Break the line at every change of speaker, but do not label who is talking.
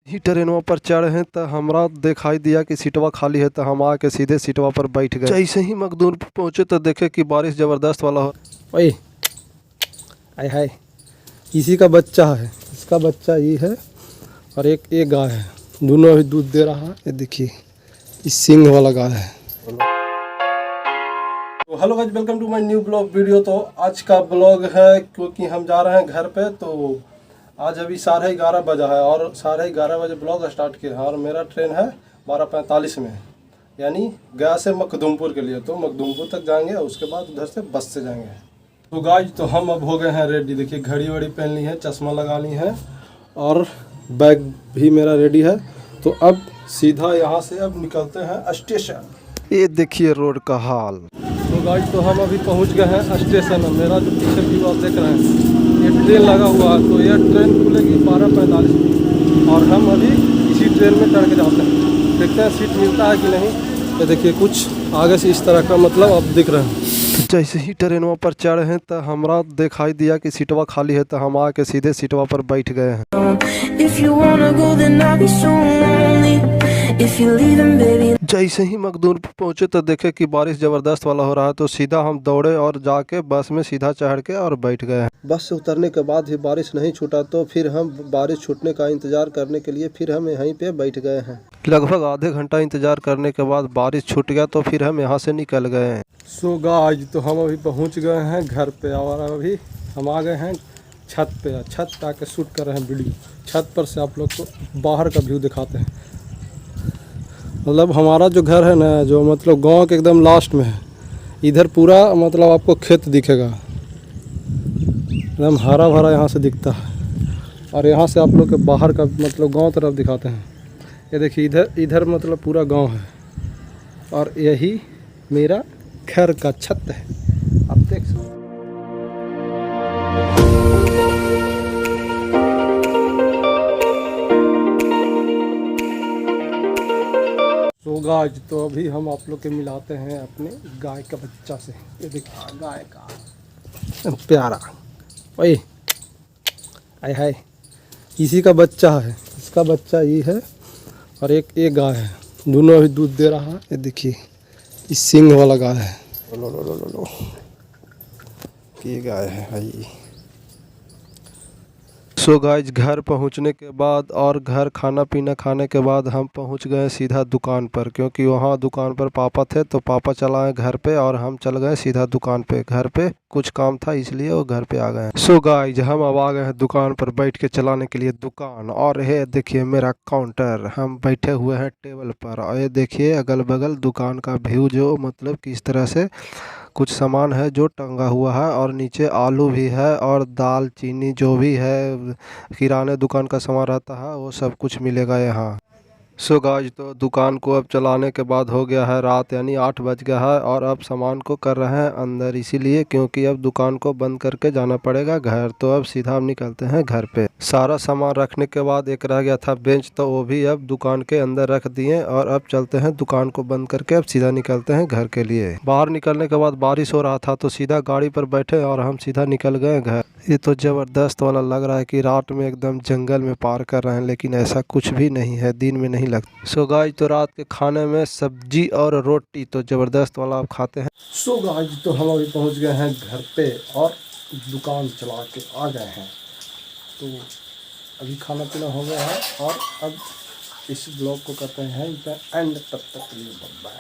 ही ट्रेनवा पर चढ़े हैं तो हमरा दिखाई दिया कि सीटवा खाली है, तो हम आके सीधे सीटवा पर बैठ गए। जैसे ही मखदूम पहुंचे तो देखे कि बारिश जबरदस्त वाला हो।
ओए आय हाय, इसी का बच्चा है, इसका बच्चा ये है और एक गाय है, दोनों अभी दूध दे रहा है। ये देखिए, इस सींग वाला गाय है। तो hello guys, welcome to my new blog video. तो आज का ब्लॉग है क्योंकि हम जा रहे हैं घर पे। तो आज अभी 11:30 बजा है और 11:30 बजे ब्लॉग स्टार्ट किया है और मेरा ट्रेन है 12:45 में, यानी गया से मखदूमपुर के लिए। तो मखदूमपुर तक जाएंगे और उसके बाद उधर से बस से जाएंगे। तो गाइस, तो हम अब हो गए हैं रेडी। देखिए, घड़ी वड़ी पहन ली है, चश्मा लगा ली है और बैग भी मेरा रेडी है। तो अब सीधा यहाँ से अब निकलते हैं स्टेशन।
ये देखिए रोड का हाल।
तो गाइस, तो हम अभी पहुँच गए हैं स्टेशन। मेरा जो पीछे व्यू आप देख रहे हैं, ये ट्रेन लगा हुआ है। तो यह ट्रेन खुलेगी 12:45 में और हम अभी इसी ट्रेन में चढ़ के जाते हैं। देखते हैं सीट मिलता है कि नहीं। ये देखिए, कुछ आगे से इस तरह का मतलब आप दिख रहे हैं।
जैसे ही ट्रेनवा पर चढ़े हैं तो हमरा दिखाई दिया कि सीटवा खाली है, तो हम आके सीधे सीटवा पर बैठ गए हैं। जैसे ही मखदूम पहुंचे तो देखे कि बारिश जबरदस्त वाला हो रहा है, तो सीधा हम दौड़े और जाके बस में सीधा चढ़ के और बैठ गए हैं। बस से उतरने के बाद भी बारिश नहीं छूटा, तो फिर हम बारिश छूटने का इंतजार करने के लिए फिर हम यहीं पे बैठ गए हैं। लगभग आधे घंटा इंतजार करने के बाद बारिश छूट गया, तो फिर हम यहाँ से निकल गए हैं।
सो गाइस, तो हम अभी पहुँच गए हैं घर पे और अभी हम आ गए हैं छत पे। छत पे आके शूट कर रहे हैं वीडियो। छत पर से आप लोग को बाहर का व्यू दिखाते हैं। मतलब हमारा जो घर है ना, जो मतलब गांव के एकदम लास्ट में है। इधर पूरा मतलब आपको खेत दिखेगा, एकदम हरा भरा यहाँ से दिखता है। और यहाँ से आप लोग के बाहर का मतलब गांव तरफ दिखाते हैं। ये देखिए, इधर मतलब पूरा गांव है और यही मेरा घर का छत है, आप देख सकते हैं। तो गाइस, तो अभी हम आप लोग के मिलाते हैं अपने गाय का बच्चा से। ये देखिए, गाय का प्यारा। ओए आय हाय, इसी का बच्चा है, इसका बच्चा ये है और एक गाय है, दोनों अभी दूध दे रहा है। ये देखिए, इस सींग वाला गाय है। लो ये गाय है भाई।
सो गाइस, घर पहुंचने के बाद और घर खाना पीना खाने के बाद हम पहुंच गए सीधा दुकान पर, क्योंकि वहां दुकान पर पापा थे, तो पापा चलाए घर पे और हम चल गए सीधा दुकान पे। घर पे कुछ काम था इसलिए वो घर पे आ गए। सो गाइस, हम अब आ गए हैं दुकान पर बैठ के चलाने के लिए दुकान। और ये देखिए मेरा काउंटर, हम बैठे हुए हैं टेबल पर। और ये देखिए अगल बगल दुकान का व्यू, जो मतलब किस तरह से कुछ सामान है जो टंगा हुआ है, और नीचे आलू भी है और दाल चीनी जो भी है किराने दुकान का सामान रहता है वो सब कुछ मिलेगा यहाँ। सो गाइस, तो दुकान को अब चलाने के बाद हो गया है रात, यानी 8 बज गया है और अब सामान को कर रहे हैं अंदर, इसीलिए क्योंकि अब दुकान को बंद करके जाना पड़ेगा घर। तो अब सीधा हम निकलते हैं घर पे। सारा सामान रखने के बाद एक रह गया था बेंच, तो वो भी अब दुकान के अंदर रख दिए और अब चलते हैं दुकान को बंद करके अब सीधा निकलते हैं घर के लिए। बाहर निकलने के बाद बारिश हो रहा था, तो सीधा गाड़ी पर बैठे और हम सीधा निकल गए घर। ये तो जबरदस्त वाला लग रहा है कि रात में एकदम जंगल में पार कर रहे हैं, लेकिन ऐसा कुछ भी नहीं है, दिन में नहीं लगता। सो गाइस, तो रात के खाने में सब्जी और रोटी तो जबरदस्त वाला आप खाते हैं।
सो गाइस, तो हम अभी पहुंच गए हैं घर पे और दुकान चला के आ गए हैं। तो अभी खाना पीना हो गया है और अब इस ब्लॉग को करते हैं एंड। तब तक के लिए बाय।